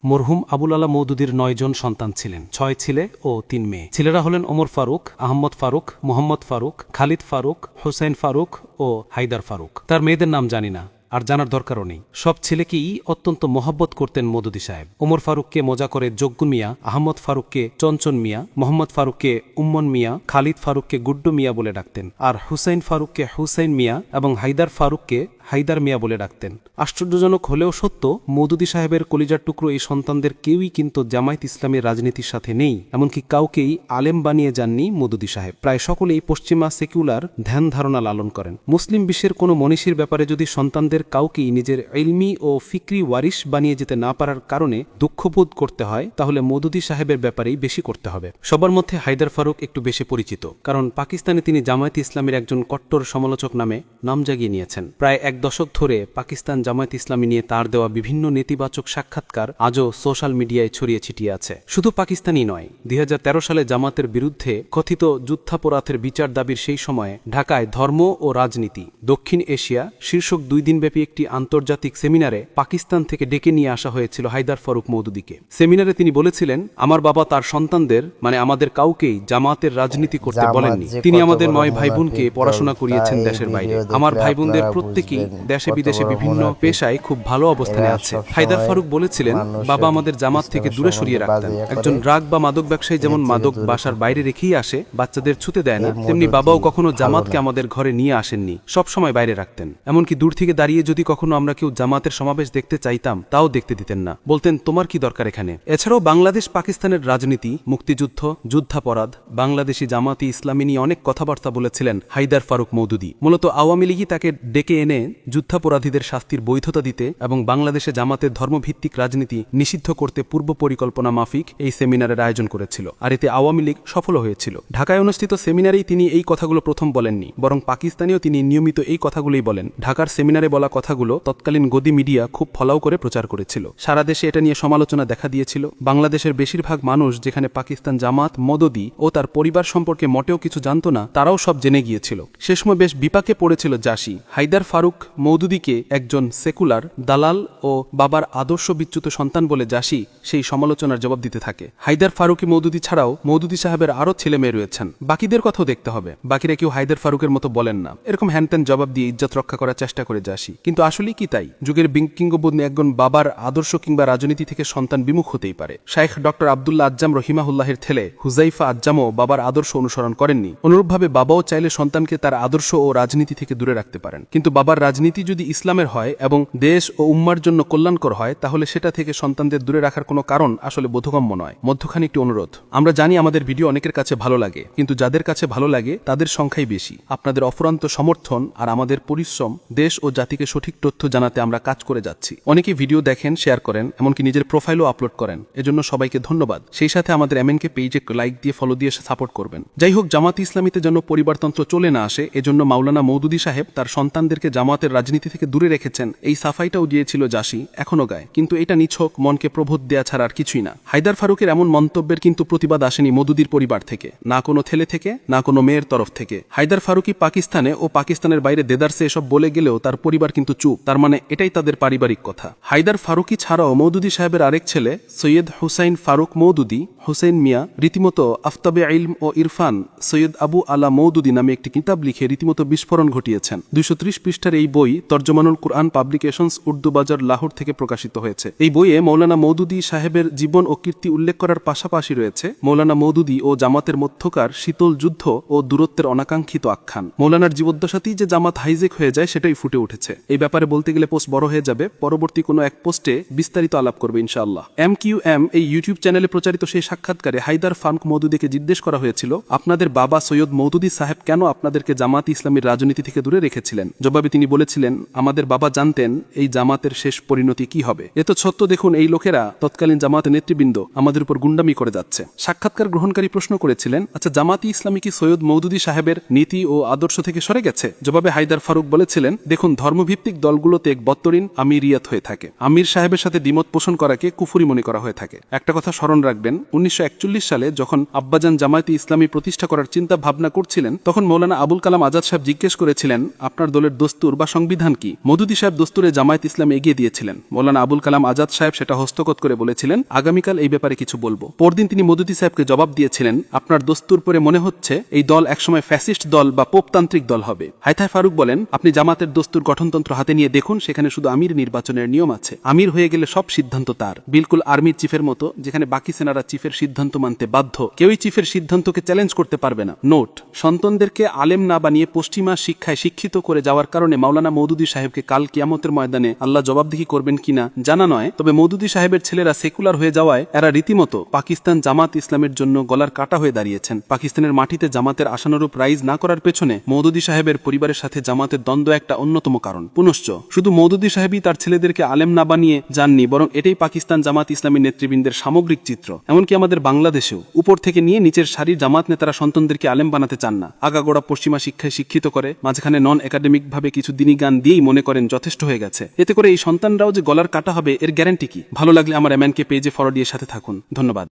মরহুম আবুল আলা মওদুদীর 9 জন সন্তান ছিলেন, 6 ছেলে ও 3 মেয়ে। ছেলেরা হলেন ওমর ফারুক, আহমদ ফারুক, মোহাম্মদ ফারুক, খালিদ ফারুক, হুসাইন ফারুক ও হায়দার ফারুক। তার মেয়েদের নাম জানি না, আর জানার দরকারও নেই। সব ছেলেকেই অত্যন্ত মহব্বত করতেন মওদুদী সাহেব। ওমর ফারুককে মজা করে জগ্গুন মিয়া, আহমদ ফারুককে চঞ্চন মিয়া, মোহাম্মদ ফারুককে উম্মন মিয়া, খালিদ ফারুককে গুড্ডু মিয়া বলে ডাকতেন, আর হুসাইন ফারুককে হুসাইন মিয়া এবং হায়দার ফারুককে হায়দার মিয়া বলে ডাকতেন। আশ্চর্যজনক হলেও সত্য, মওদুদী সাহেবের কলিজার টুকরো এই সন্তানদের কেউই কিন্তু জামায়াত ইসলামের রাজনীতির সাথে নেই, এমনকি কাউকেই আলেম বানিয়ে যাননি মওদুদী সাহেব। প্রায় সকলেই পশ্চিমা সেকুলার ধ্যান ধারণা লালন করেন। মুসলিম বিশ্বের কোনো মনীষীর ব্যাপারে যদি সন্তানদের কাউকেই নিজের ইলমি ও ফিকরি ওয়ারিশ বানিয়ে যেতে না পারার কারণে দুঃখবোধ করতে হয়, তাহলে মওদুদী সাহেবের ব্যাপারেই বেশি করতে হবে। সবার মধ্যে হায়দার ফারুক একটু বেশি পরিচিত, কারণ পাকিস্তানে তিনি জামায়াত ইসলামের একজন কট্টর সমালোচক নামে নাম জাগিয়ে নিয়েছেন। প্রায় 1 দশক ধরে পাকিস্তান জামায়াত ইসলামী নিয়ে তার দেওয়া বিভিন্ন নেতিবাচক সাক্ষাৎকার আজও সোশ্যাল মিডিয়ায় ছড়িয়ে ছিটিয়ে আছে। শুধু পাকিস্তানই নয়, 2013 সালে জামাতের বিরুদ্ধে কথিত যুদ্ধাপরাধের বিচার দাবির সেই সময়ে ঢাকায় ধর্ম ও রাজনীতি দক্ষিণ এশিয়া শীর্ষক 2 দিনব্যাপী একটি আন্তর্জাতিক সেমিনারে পাকিস্তান থেকে ডেকে নিয়ে আসা হয়েছিল হায়দার ফারুক মওদুদীকে। সেমিনারে তিনি বলেছিলেন, আমার বাবা তার সন্তানদের মানে আমাদের কাউকেই জামাতের রাজনীতি করতে বলেননি। তিনি আমাদের 9 ভাই বোনকে পড়াশোনা করিয়েছেন দেশের বাইরে। আমার ভাই বোনদের প্রত্যেকেই দেশে বিদেশে বিভিন্ন পেশায় খুব ভালো অবস্থানে আছে। হায়দার ফারুক বলেছিলেন, বাবা আমাদের জামাত থেকে দূরে সরিয়ে রাখতেন। একজন ড্রাগ বা মাদক ব্যবসায়ী যেমন মাদক বাসার বাইরে রেখেই আসে, বাচ্চাদের ছুতে দেয় না, তেমনি বাবাও কখনো জামাতকে আমাদের ঘরে নিয়ে আসেননি, সব সময় বাইরে রাখতেন। এমনকি দূর থেকে দাঁড়িয়ে যদি কখনো আমরা কেউ জামাতের সমাবেশ দেখতে চাইতাম, তাও দেখতে দিতেন না, বলতেন তোমার কি দরকার এখানে। এছাড়াও বাংলাদেশ পাকিস্তানের রাজনীতি, মুক্তিযুদ্ধ, যুদ্ধাপরাধ, বাংলাদেশি জামাতি ইসলামী নিয়ে অনেক কথাবার্তা বলেছিলেন হায়দার ফারুক মওদুদী। মূলত আওয়ামী লীগই তাকে ডেকে এনে যুদ্ধাপরাধীদের শাস্তির বৈধতা দিতে এবং বাংলাদেশে জামাতের ধর্মভিত্তিক রাজনীতি নিষিদ্ধ করতে পূর্ব পরিকল্পনা মাফিক এই সেমিনারের আয়োজন করেছিল, আর এতে আওয়ামী লীগ সফল হয়েছিল। ঢাকায় অনুষ্ঠিত সেমিনারেই তিনি এই কথাগুলো প্রথম বলেননি, বরং পাকিস্তানেও তিনি নিয়মিত এই কথাগুলোই বলেন। ঢাকার সেমিনারে বলা কথাগুলো তৎকালীন গদি মিডিয়া খুব ফলাও করে প্রচার করেছিল। সারা দেশে এটা নিয়ে সমালোচনা দেখা দিয়েছিল। বাংলাদেশের বেশিরভাগ মানুষ যেখানে পাকিস্তান জামাত, মওদুদী ও তার পরিবার সম্পর্কে মোটেও কিছু জানত না, তারাও সব জেনে গিয়েছিল। সে সময় বেশ বিপাকে পড়েছিল জাসি। হায়দার ফারুক মওদুদীকে একজন সেকুলার, দালাল ও বাবার আদর্শ বিচ্যুত সন্তান বলে জাসি সেই সমালোচনার জবাব দিতে থাকে। হায়দার ফারুক মওদুদী ছাড়াও মওদুদী সাহেবের আরও ছেলে মেয়ে রয়েছেন, বাকিদের কথাও দেখতে হবে। বাকিরা কেউ হায়দার ফারুকের মতো বলেন না, এরকম হ্যানত্যান জবাব দিয়ে ইজ্জত রক্ষা করার চেষ্টা করে জাসি। কিন্তু আসলেই কি তাই? যুগের কিংবদন্তি একজন বাবার আদর্শ কিংবা রাজনীতি থেকে সন্তান বিমুখ হতেই পারে। শাইখ ডক্টর আব্দুল্লাহ আজ্জাম রহিমাহুল্লাহের ছেলে হুজাইফা আজ্জামও বাবার আদর্শ অনুসরণ করেননি। অনুরূপভাবে বাবাও চাইলে সন্তানকে তার আদর্শ ও রাজনীতি থেকে দূরে রাখতে পারেন, কিন্তু বাবার রাজনীতি যদি ইসলামের হয় এবং দেশ ও উম্মার জন্য কল্যাণকর হয়, তাহলে সেটা থেকে সন্তানদের দূরে রাখার কোনো কারণ আসলে বোধগম্য নয়। মধ্যখানে একটি অনুরোধ, আমরা জানি আমাদের ভিডিও অনেকের কাছে ভালো লাগে, কিন্তু যাদের কাছে ভালো লাগে তাদের সংখ্যাই বেশি। আপনাদের অফুরন্ত সমর্থন আর আমাদের পরিশ্রম দেশ ও জাতিকে সঠিক তথ্য জানাতে আমরা কাজ করে যাচ্ছি। অনেকেই ভিডিও দেখেন, শেয়ার করেন, এমনকি নিজের প্রোফাইলও আপলোড করেন, এজন্য সবাইকে ধন্যবাদ। সেই সাথে আমাদের এমএনকে পেজে লাইক দিয়ে ফলো দিয়ে সাপোর্ট করবেন। যাই হোক, জামাত ইসলামীতে যেন পরিবারতন্ত্র চলে না আসে, এজন্য মাওলানা মওদুদী সাহেব তার সন্তানদেরকে জামাতের রাজনীতি থেকে দূরে রেখেছেন। এই সাফাইটাও দিয়েছিল জাসি, এখনো গায়, কিন্তু এটা নিছক মনকে প্রবোধ দেয়া ছাড়া আর কিছুই না। হায়দার ফারুকের এমন মন্তব্যের কিন্তু প্রতিবাদ আসেনি মওদুদীর পরিবার থেকে, না কোনো ছেলে থেকে, না কোনো মেয়ের তরফ থেকে। হায়দার ফারুকই পাকিস্তানে ও পাকিস্তানের বাইরে দেদারসে এসব বলে গেলেও তার পরিবার কিন্তু চুপ, তার মানে এটাই তাদের পারিবারিক কথা। হায়দার ফারুকই ছাড়াও মওদুদী সাহেবের আরেক ছেলে সৈয়দ হুসাইন ফারুক মওদুদী, হুসাইন মিয়া, রীতিমতো আফতাবে ইলম ও ইরফান সৈয়দ আবু আলা মওদুদী নামে একটি কিতাব লিখে রীতিমতো বিস্ফোরণ ঘটিয়েছেন। 230 পৃষ্ঠার এই বই তর্জমানুল কুরআন পাবলিকেশনস, উর্দু বাজার, লাহোর থেকে প্রকাশিত হয়েছে। এই বইয়ে মৌলানা মওদুদী সাহেবের জীবন ও কীর্তি উল্লেখ করার পাশাপাশি রয়েছে মৌলানা মওদুদী ও জামাতের মধ্যকার শীতল যুদ্ধ ও দূরত্বের অনাকাঙ্ক্ষিত আখ্যান। মৌলানার জীবদ্দশাতেই যে জামাত হাইজেক হয়ে যায় সেটাই ফুটে উঠেছে। এই ব্যাপারে বলতে গেলে পোস্ট বড় হয়ে যাবে, পরবর্তী কোনো এক পোস্টে বিস্তারিত আলাপ করবে ইনশাআল্লাহ। MQM এই ইউটিউব চ্যানেলে প্রচারিত সেই সাক্ষাৎকারে হায়দার ফারুক মওদুদীকে জিজ্ঞেস করা হয়েছিল, আপনাদের বাবা সৈয়দ মওদুদী সাহেব কেন আপনাদেরকে জামাত ইসলামীর রাজনীতি থেকে দূরে রেখেছিলেন? জবাবে তিনি বলেছিলেন, আমাদের বাবা জানতেন এই জামাতের শেষ পরিণতি কি হবে। এত সত্য দেখুন, এই লোকেরা তৎকালীন জামাতের নেতৃবৃন্দ আমাদের উপর গুন্ডামি করে যাচ্ছে। সাক্ষাৎকার গ্রহণকারী প্রশ্ন করেছিলেন, আচ্ছা জামাতি ইসলামী কি সৈয়দ মওদুদী সাহেবের নীতি ও আদর্শ থেকে সরে গেছে? জবাবে হায়দার ফারুক বলেছিলেন, দেখুন ধর্মভিত্তিক দলগুলোতে এক বত্তরিন আমিরিয়াত হয়ে থাকে। আমির সাহেবের সাথে দ্বিমত পোষণ করাকে কুফরি মনে করা হয়ে থাকে। একটা কথা স্মরণ রাখবেন, 1941 সালে যখন আব্বাজান জামায়াতে ইসলামী প্রতিষ্ঠা করার চিন্তা ভাবনা করছিলেন, তখন মৌলানা আবুল কালাম আজাদ সাহেব জিজ্ঞেস করেছিলেন, আপনার দলের দস্তুর বা সংবিধান কি? মওদুদী সাহেব দস্তুরে জামায়াত ইসলাম এগিয়ে দিয়েছিলেন। মৌলানা আবুল কালাম আজাদ সাহেব সেটা হস্তগত করে বলেছিলেন আগামীকাল এই ব্যাপারে কিছু বলবো। পরদিন তিনি মওদুদী সাহেবকে জবাব দিয়েছিলেন, আপনার দস্তুর পরে মনে হচ্ছে এই দল একসময় ফ্যাসিস্ট দল বা পোপতান্ত্রিক দল হবে। হায়থায় ফারুক বলেন, আপনি জামাতের দস্তুর গঠনতন্ত্র হাতে নিয়ে দেখুন, সেখানে শুধু আমির নির্বাচনের নিয়ম আছে। আমির হয়ে গেলে সব সিদ্ধান্ত তার, বিলকুল আর্মির চিফের মতো, যেখানে বাকি সেনারা চিফের সিদ্ধান্ত মানতে বাধ্য। কেউই চিফের সিদ্ধান্তকে চ্যালেঞ্জ করতে পারবে না। নোট: সন্তানদেরকে আলেম না বানিয়ে পশ্চিমা শিক্ষায় শিক্ষিত করে যাওয়ার কারণে মাওলানা মওদুদী সাহেবকে কাল কিয়ামতের ময়দানে আল্লাহ জবাবদিহি করবেন কিনা জানা নয়, তবে মওদুদী সাহেবের ছেলেরা সেকুলার হয়ে যাওয়ায় এরা রীতিমতো পাকিস্তান জামাত ইসলামের জন্য গলার কাটা হয়ে দাঁড়িয়েছেন। পাকিস্তানের মাটিতে জামাতের আশানুরূপ রাইজ না করার পেছনে মওদুদী সাহেবের পরিবারের সাথে জামাতের দ্বন্দ্ব একটা অন্যতম কারণ। পুনশ্চ শুধু মওদুদী সাহেবই তার ছেলেদেরকে আলেম না বানিয়ে যাননি, বরং এটাই পাকিস্তান জামাত ইসলামী নেতৃবৃন্দের সামগ্রিক চিত্র। এমনকি আমাদের বাংলাদেশেও উপর থেকে নিয়ে নিচের সারির জামাত নেতারা সন্তানদেরকে আলেম বানাতে চান না, আগাগোড়া পশ্চিমা শিক্ষায় শিক্ষিত করে মাঝখানে নন একাডেমিক ভাবে কিছু দিনী গান দিয়েই মনে করেন যথেষ্ট হয়ে গেছে। এতে করে এই সন্তানরাও যে গলার কাটা হবে এর গ্যারান্টি কি? ভালো লাগলে আমার এমএনকে পেজে ফলো দিয়ে সাথে থাকুন। ধন্যবাদ।